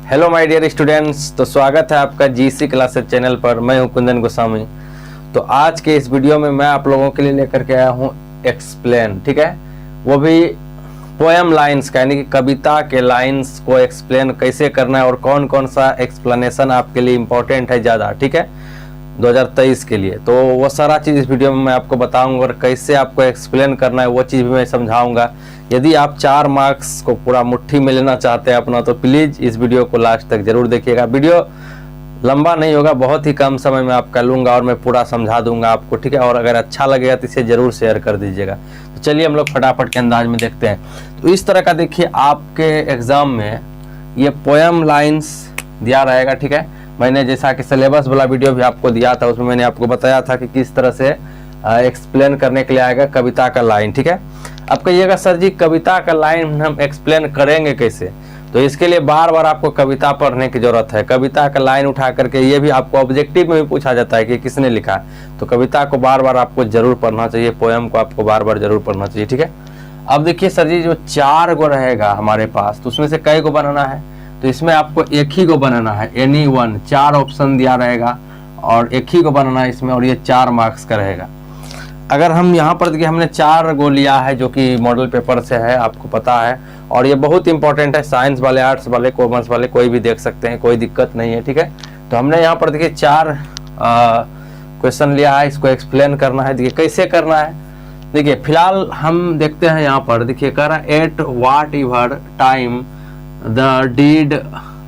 Hello my dear students, तो स्वागत है आपका जीसी क्लासेस चैनल पर। मैं हूं कुंदन गोस्वामी। तो आज के इस वीडियो में मैं आप लोगों के लिए लेकर के आया हूं एक्सप्लेन, ठीक है, वो भी पोएम लाइंस का, यानी कि कविता के लाइंस को एक्सप्लेन कैसे करना है और कौन कौन सा एक्सप्लेनेशन आपके लिए इम्पोर्टेंट है ज़्यादा, ठीक है, 2023 के लिए। तो वो सारा चीज़ इस वीडियो में मैं आपको बताऊंगा और कैसे आपको एक्सप्लेन करना है वो चीज़ भी मैं समझाऊंगा। यदि आप 4 मार्क्स को पूरा मुट्ठी में लेना चाहते हैं अपना, तो प्लीज़ इस वीडियो को लास्ट तक जरूर देखिएगा। वीडियो लंबा नहीं होगा, बहुत ही कम समय में आपका लूँगा और मैं पूरा समझा दूंगा आपको, ठीक है। और अगर अच्छा लगेगा तो इसे ज़रूर शेयर कर दीजिएगा। तो चलिए हम लोग फटाफट के अंदाज में देखते हैं। तो इस तरह का देखिए, आपके एग्ज़ाम में ये पोएम लाइन्स दिया रहेगा, ठीक है। मैंने जैसा कि सिलेबस वाला वीडियो भी आपको दिया था, उसमें मैंने आपको बताया था कि किस तरह से एक्सप्लेन करने के लिए आएगा कविता का लाइन, ठीक है। अब कहिएगा सर जी कविता का लाइन हम एक्सप्लेन करेंगे कैसे? तो इसके लिए बार बार आपको कविता पढ़ने की जरूरत है। कविता का लाइन उठा करके ये भी आपको ऑब्जेक्टिव में भी पूछा जाता है कि किसने लिखा, तो कविता को बार बार आपको जरूर पढ़ना चाहिए, पोएम को आपको बार बार जरूर पढ़ना चाहिए, ठीक है। अब देखिए सर जी, जो 4 गो रहेगा हमारे पास, तो उसमें से कई गो बनाना है? तो इसमें आपको एक ही को बनाना है, एनी वन। 4 ऑप्शन दिया रहेगा और एक ही को बनाना है इसमें, और ये 4 मार्क्स का रहेगा। अगर हम यहाँ पर देखिए, हमने 4 गो लिया है जो कि मॉडल पेपर से है, आपको पता है, और ये बहुत इंपॉर्टेंट है। साइंस वाले, आर्ट्स वाले, कॉमर्स वाले कोई भी देख सकते हैं, कोई दिक्कत नहीं है, ठीक है। तो हमने यहाँ पर देखिए 4 क्वेश्चन लिया है, इसको एक्सप्लेन करना है। देखिए कैसे करना है, देखिए फिलहाल हम देखते हैं यहाँ पर, देखिए कह रहा है at whatever time the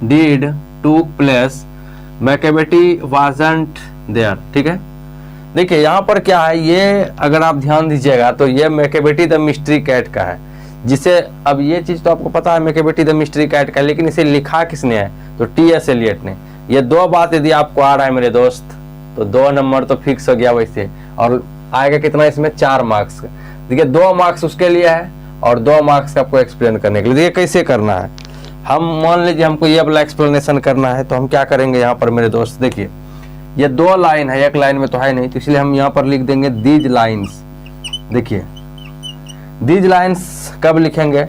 deed took place Macavity wasn't there, ठीक है। देखिए यहाँ पर क्या है, ये अगर आप ध्यान दीजिएगा तो ये मैकेबेटी द मिस्ट्री कैट का है, जिसे अब ये चीज़ तो आपको पता है मैकेबेटी द मिस्ट्री कैट का, लेकिन इसे लिखा किसने है? तो टी.एस. एलियट ने। ये 2 बात यदि आपको आ रहा है मेरे दोस्त, तो 2 नंबर तो फिक्स हो गया वैसे, और आएगा कितना इसमें? 4 मार्क्स। देखिए 2 मार्क्स उसके लिए है और 2 मार्क्स आपको एक्सप्लेन करने के लिए। देखिए कैसे करना है, हम मान लीजिए हमको ये वाला एक्सप्लेनेशन करना है, तो हम क्या करेंगे यहाँ पर मेरे दोस्त, देखिए ये 2 लाइन है, एक लाइन में तो है नहीं, तो इसलिए हम यहाँ पर लिख देंगे दीज लाइन्स। देखिए दीज लाइन्स कब लिखेंगे?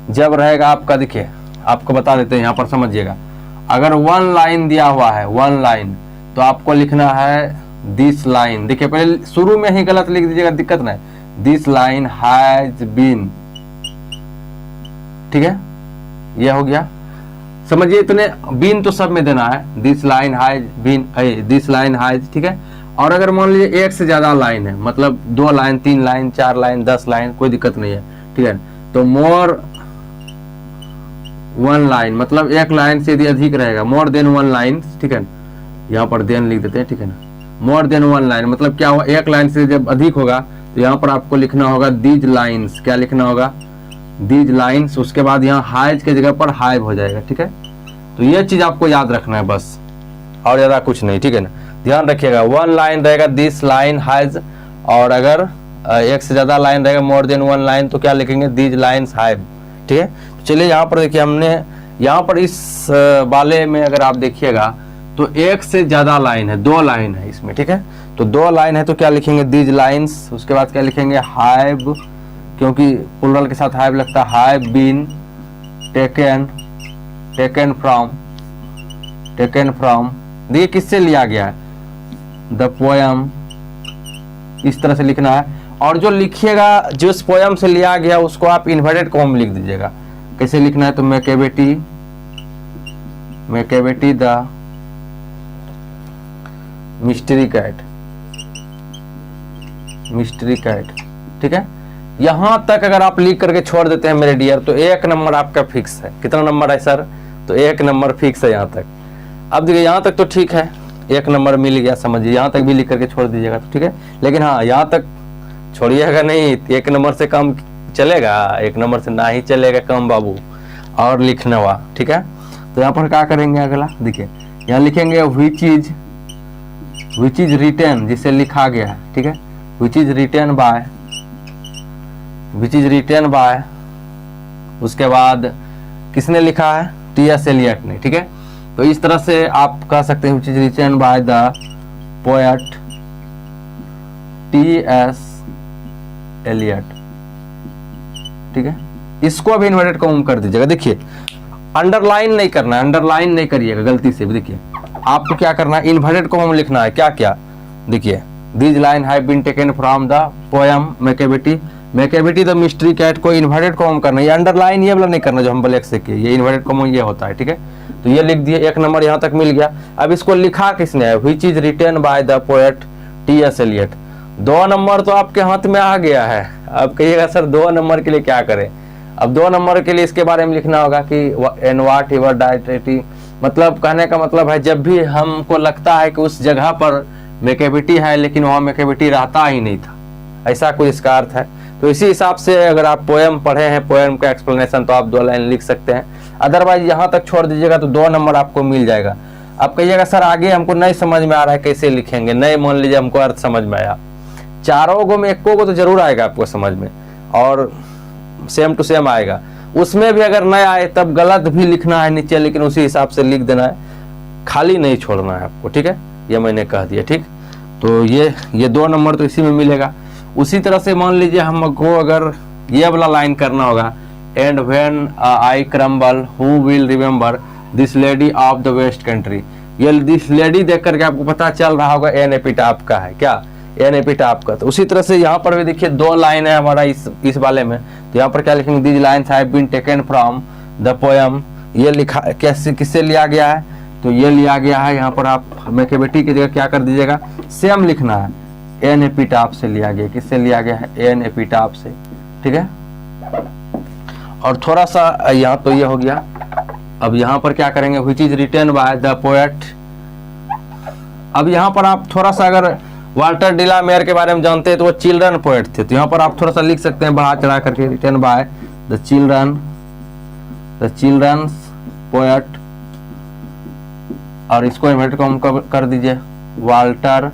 जब रहेगा आपका, देखिए आपको बता देते हैं यहाँ पर, समझिएगा। अगर 1 लाइन दिया हुआ है, 1 लाइन, तो आपको लिखना है दिस लाइन। देखिए पहले शुरू में ही गलत लिख दीजिएगा, दिक्कत नहीं। दिस लाइन हैज बीन, ठीक है, ये हो गया। समझिए इतने बीन तो सब में देना है, this line has been, this line has, ठीक है। और अगर मान लीजिए 1 से ज्यादा लाइन है, मतलब 2 लाइन, 3 लाइन, 4 लाइन, 10 लाइन, कोई दिक्कत नहीं है, ठीक है। तो मोर 1 लाइन, मतलब 1 लाइन से यदि अधिक रहेगा, मोर देन 1 लाइन, ठीक है। यहाँ पर देन लिख देते हैं, ठीक है ना। मोर देन 1 लाइन मतलब क्या हुआ, 1 लाइन से जब अधिक होगा तो यहाँ पर आपको लिखना होगा दीज लाइन्स। क्या लिखना होगा? These lines. उसके बाद यहाँ हाइज के जगह पर हाइव हो जाएगा, ठीक है। तो ये चीज आपको याद रखना है बस, और ज्यादा कुछ नहीं, ठीक है ना। ध्यान रखिएगा, 1 लाइन रहेगा दिस लाइन हाइज, और अगर 1 से ज्यादा लाइन रहेगा मोर देन 1 लाइन, तो क्या लिखेंगे? दीज लाइन्स हाइव, ठीक है। तो चलिए यहाँ पर देखिए, हमने यहाँ पर इस वाले में अगर आप देखिएगा तो 1 से ज्यादा लाइन है, 2 लाइन है इसमें, ठीक है। तो 2 लाइन है तो क्या लिखेंगे? These lines. उसके बाद क्या लिखेंगे? हाइव, क्योंकि प्लुरल के साथ हाइव लगता है। हाइव बीन टेकन फ्रॉम, देखिए किससे लिया गया है? The poem. इस तरह से लिखना है। और जो लिखिएगा, जिस पोएम से लिया गया उसको आप इन्वर्टेड कॉम लिख दीजिएगा। कैसे लिखना है? तो मैकेबेटी द मिस्ट्री कैट, ठीक है। यहां तक अगर आप लिख करके छोड़ देते हैं मेरे डियर, तो 1 नंबर आपका फिक्स है। कितना नंबर है सर? तो 1 नंबर फिक्स है यहाँ तक। अब देखिए यहाँ तक तो ठीक है, 1 नंबर मिल गया, समझिए। यहाँ तक भी लिख करके छोड़ दीजिएगा तो ठीक है, लेकिन हाँ यहाँ तक छोड़िएगा नहीं, 1 नंबर से कम चलेगा, 1 नंबर से ना ही चलेगा कम बाबू, और लिखना हुआ, ठीक है। तो यहाँ पर क्या करेंगे अगला, देखिए यहाँ लिखेंगे विच इज रिटन, जिसे लिखा गया है, ठीक है। विच इज रिटन बाय, उसके बाद किसने लिखा है? टी.एस. एलियट ने, ठीक है। तो इस तरह से आप कह सकते हैं which is written by the poet T S. Eliot, ठीक है। इसको भी इन्वर्टेड कॉम कर दीजिएगा। देखिए अंडरलाइन नहीं करना है, अंडरलाइन नहीं करिएगा गलती से भी। देखिए आपको क्या करना है, इन्वर्टेड कॉमा लिखना है। क्या क्या, देखिए this line have been taken from the poem Macavity the mystery cat को इन्वर्टेड कॉमा करना है। ये अंडरलाइन ये वाला नहीं करना जो हम ब्लैक से किए, ये इन्वर्टेड कॉमा ये होता है, ठीक है। तो ये लिख दिए, 1 नंबर यहाँ तक मिल गया। अब इसको लिखा किसने है, which is written by the poet T S. Eliot. 2 number तो आपके हाथ में आ गया है। अब कहिएगा सर 2 नंबर के लिए क्या करें। अब 2 नंबर के लिए इसके बारे में लिखना होगा कि एन व्हाट एवर डायटी, मतलब कहने का मतलब है जब भी हमको लगता है कि उस जगह पर मैकेविटी है लेकिन वहाँ मैकेविटी रहता ही नहीं था, ऐसा कोई इसका अर्थ है। तो इसी हिसाब से अगर आप पोएम पढ़े हैं, पोएम का एक्सप्लेनेशन, तो आप 2 लाइन लिख सकते हैं। अदरवाइज यहाँ तक छोड़ दीजिएगा तो 2 नंबर आपको मिल जाएगा। आप कहिएगा सर आगे हमको नहीं समझ में आ रहा है, कैसे लिखेंगे। नहीं, मान लीजिए हमको अर्थ समझ में आया, चारों गो में एको को तो जरूर आएगा आपको समझ में, और सेम टू सेम आएगा। उसमें भी अगर नहीं आए तब गलत भी लिखना है नीचे, लेकिन उसी हिसाब से लिख देना है, खाली नहीं छोड़ना है आपको, ठीक है। ये मैंने कह दिया, ठीक। तो ये 2 नंबर तो इसी में मिलेगा। उसी तरह से मान लीजिए हमको अगर ये वाला लाइन करना होगा, and when I crumble who will remember this lady of the west country. ये दिस लेडी देख करके आपको पता चल रहा होगा एन एपिटाफ का है, क्या एन एपिटाफ का। तो उसी तरह से यहाँ पर भी देखिए 2 लाइन है हमारा इस वाले में। तो यहाँ पर क्या लिखेंगे, these lines have been taken from the poem. ये लिखा कैसे, किससे लिया गया है, तो ये लिया गया है। यहाँ पर आप मैकेविटी की जगह क्या कर दीजिएगा, सेम लिखना है, एन एपिटाफ से लिया गया। किससे लिया गया है, एन एपिटाफ से, ठीक है। और थोड़ा सा यहाँ तो ये हो गया। अब यहाँ पर क्या करेंगे, which is written by the poet. अब यहाँ पर आप थोड़ा सा अगर वाल्टर डिलामेयर के बारे में जानते हैं तो वो चिल्ड्रन पोएट थे, तो यहाँ पर आप थोड़ा सा लिख सकते हैं बढ़ा चढ़ा करके, written by the children's poet, और इसको इन्वर्टेड कॉमा कर दीजिए, वाल्टर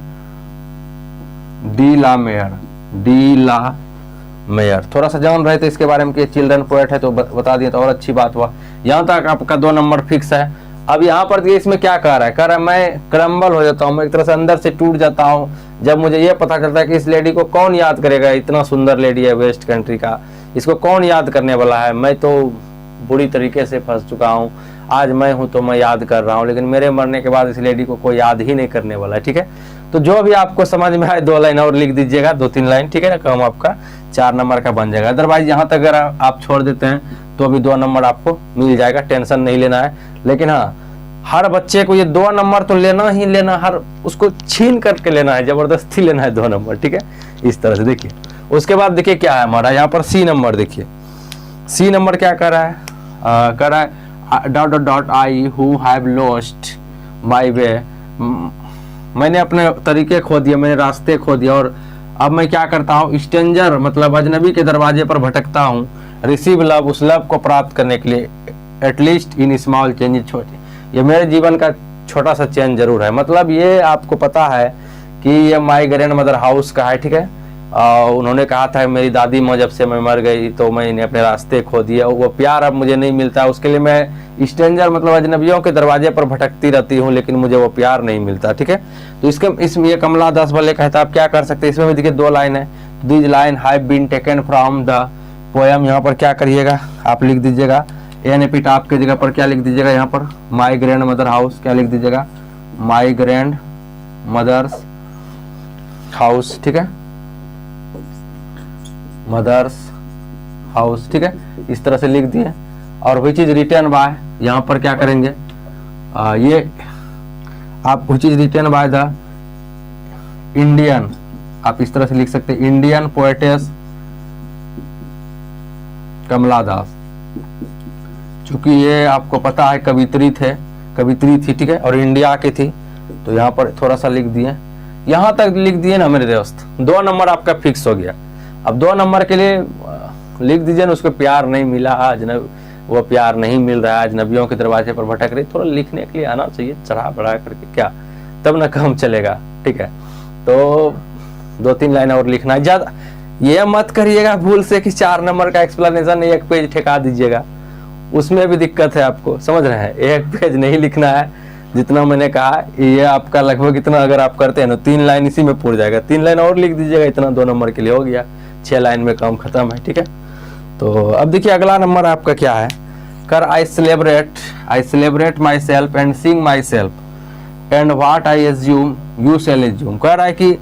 डिलामेयर। थोड़ा सा जान रहे थे इसके बारे में कि चिल्ड्रन पोएट है तो बता दिया तो और अच्छी बात हुआ। यहाँ तक आपका 2 नंबर फिक्स है। अब यहाँ पर इसमें क्या कह रहा है, मैं क्रम्बल हो जाता हूँ, मैं एक तरह से अंदर से टूट जाता हूँ जब मुझे ये पता चलता है कि इस लेडी को कौन याद करेगा, इतना सुंदर लेडी है वेस्ट कंट्री का, इसको कौन याद करने वाला है। मैं तो बुरी तरीके से फंस चुका हूँ, आज मैं हूँ तो मैं याद कर रहा हूँ, लेकिन मेरे मरने के बाद इस लेडी को कोई याद ही नहीं करने वाला है, ठीक है। तो जो भी आपको समझ में आए 2 लाइन और लिख दीजिएगा, 2-3 लाइन, ठीक है ना, काम आपका 4 नंबर का बन जाएगा। अदरवाइज यहाँ तक अगर आप छोड़ देते हैं तो अभी 2 नंबर आपको मिल जाएगा, टेंशन नहीं लेना है। लेकिन हाँ, हर बच्चे को ये 2 नंबर तो लेना ही लेना, हर उसको छीन करके लेना है, जबरदस्ती लेना है 2 नंबर, ठीक है। इस तरह से देखिए। उसके बाद देखिए क्या है हमारा यहाँ पर सी नंबर। देखिए सी नंबर क्या कर रहा है, कर रहा है ... I who have lost my way. मैंने अपने तरीके खो दिए, मैंने रास्ते खो दिया, और अब मैं क्या करता हूँ, स्ट्रेंजर मतलब अजनबी के दरवाजे पर भटकता हूँ, रिसीव लव, उस लव को प्राप्त करने के लिए, एटलीस्ट इन स्मॉल चेंज, छोटे, ये मेरे जीवन का छोटा सा चेंज जरूर है। मतलब ये आपको पता है कि ये माय ग्रैंड मदर हाउस का है, ठीक है। उन्होंने कहा था मेरी दादी माँ जब से मैं मर गई तो मैंने अपने रास्ते खो दिए, वो प्यार अब मुझे नहीं मिलता, उसके लिए मैं स्ट्रेंजर मतलब अजनबियों के दरवाजे पर भटकती रहती हूँ, लेकिन मुझे वो प्यार नहीं मिलता, ठीक है। तो इसमें ये कमला दास वाले कहता आप क्या कर सकते हैं, इसमें भी देखिए 2 लाइन है। This line have been taken from the poem. यहाँ पर क्या करिएगा, आप लिख दीजिएगा एन एपिटाफ की जगह पर क्या लिख दीजिएगा, यहाँ पर माय ग्रैंड मदर हाउस, क्या लिख दीजिएगा, माय ग्रैंड मदर्स हाउस, ठीक है, मदर्स हाउस, ठीक है। इस तरह से लिख दिए। और व्हिच इज रिटन बाय, यहाँ पर क्या करेंगे, ये आप which is written by the Indian, आप इस तरह से लिख सकते हैं, इंडियन पोएटेस कमला दास, चूंकि ये आपको पता है कवित्री थी, ठीक है, और इंडिया की थी, तो यहाँ पर थोड़ा सा लिख दिए। यहाँ तक लिख दिए ना मेरे दोस्त, 2 नंबर आपका फिक्स हो गया। अब 2 नंबर के लिए लिख दीजिए ना, उसको प्यार नहीं मिला, वो प्यार नहीं मिल रहा है, अजनबियों के दरवाजे पर भटक रही, थोड़ा लिखने के लिए आना चाहिए, चढ़ा बढ़ा करके, क्या तब ना काम चलेगा, ठीक है। तो 2-3 लाइन और लिखना है, ज्यादा ये मत करिएगा भूल से कि 4 नंबर का एक्सप्लेनेशन 1 पेज ठेका दीजिएगा, उसमें भी दिक्कत है आपको, समझ रहे हैं। 1 पेज नहीं लिखना है, जितना मैंने कहा ये आपका लगभग इतना अगर आप करते हैं ना 3 लाइन इसी में पूर जाएगा, 3 लाइन और लिख दीजिएगा, इतना 2 नंबर के लिए हो गया, 6 लाइन में काम खत्म है, ठीक है। तो अब देखिए अगला नंबर आपका क्या है, कर I celebrate my self and Singh my self and what I assume you shall assume. कह रहा है कि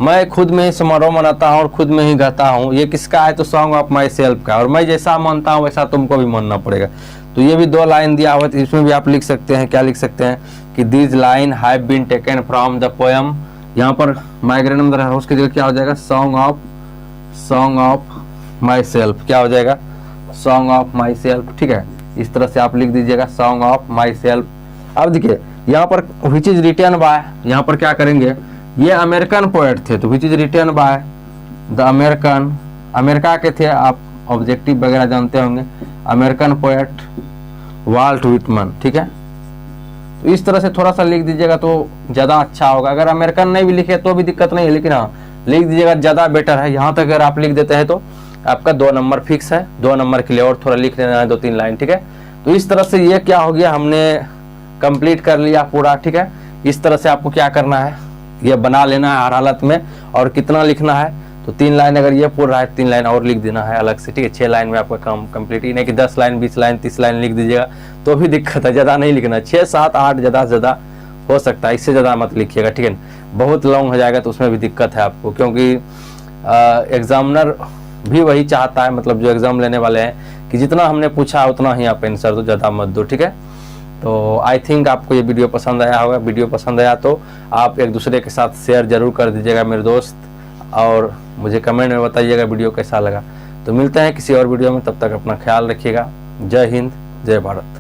मैं खुद में ही समारोह मनाता हूँ और खुद में ही गाता हूँ। ये किसका है? तो सॉन्ग ऑफ माई सेल्फ का। और मैं जैसा मानता हूँ वैसा तुमको भी मानना पड़ेगा। तो ये भी 2 लाइन दिया हुआ है, इसमें भी आप लिख सकते हैं। क्या लिख सकते हैं कि this line have been taken from the poem, यहाँ पर माइग्रेनम द हाउस की जगह क्या हो जाएगा? Song of my self. क्या हो जाएगा? Song of my self. ठीक है, इस तरह से आप लिख दीजिएगा सॉन्ग ऑफ माई सेल्फ। अब देखिए यहाँ पर विच इज रिटन बाय, यहाँ पर क्या करेंगे? ये अमेरिकन पोएट थे, तो which is written by the American, America के थे। आप ऑब्जेक्टिव वगैरह जानते होंगे। American poet Walt Whitman. ठीक है, तो इस तरह से थोड़ा सा लिख दीजिएगा तो ज़्यादा अच्छा होगा। अगर अमेरिकन नहीं भी लिखे तो भी दिक्कत नहीं है, लेकिन हाँ लिख दीजिएगा, ज़्यादा बेटर है। यहाँ तक अगर आप लिख देते हैं तो आपका 2 नंबर फिक्स है। 2 नंबर के लिए और थोड़ा लिख लेना है, 2-3 लाइन। ठीक है, तो इस तरह से ये क्या हो गया, हमने कंप्लीट कर लिया पूरा। ठीक है, इस तरह से आपको क्या करना है, ये बना लेना है हर हालत में। और कितना लिखना है? तो 3 लाइन अगर ये पूरा है, 3 लाइन और लिख देना है अलग से। ठीक है, 6 लाइन में आपका काम कंप्लीट। ही नहीं कि 10 लाइन 20 लाइन 30 लाइन लिख दीजिएगा तो भी दिक्कत है। ज़्यादा नहीं लिखना, 6 7 8 ज़्यादा से ज़्यादा हो सकता है, इससे ज़्यादा मत लिखिएगा। ठीक है, बहुत लॉन्ग हो जाएगा तो उसमें भी दिक्कत है आपको, क्योंकि एग्जामिनर भी वही चाहता है, मतलब जो एग्जाम लेने वाले हैं, कि जितना हमने पूछा उतना ही आप आंसर दो, ज़्यादा मत दो। ठीक है, तो आई थिंक आपको ये वीडियो पसंद आया होगा। वीडियो पसंद आया तो आप एक दूसरे के साथ शेयर जरूर कर दीजिएगा मेरे दोस्त, और मुझे कमेंट में बताइएगा वीडियो कैसा लगा। तो मिलते हैं किसी और वीडियो में, तब तक अपना ख्याल रखिएगा। जय हिंद, जय भारत।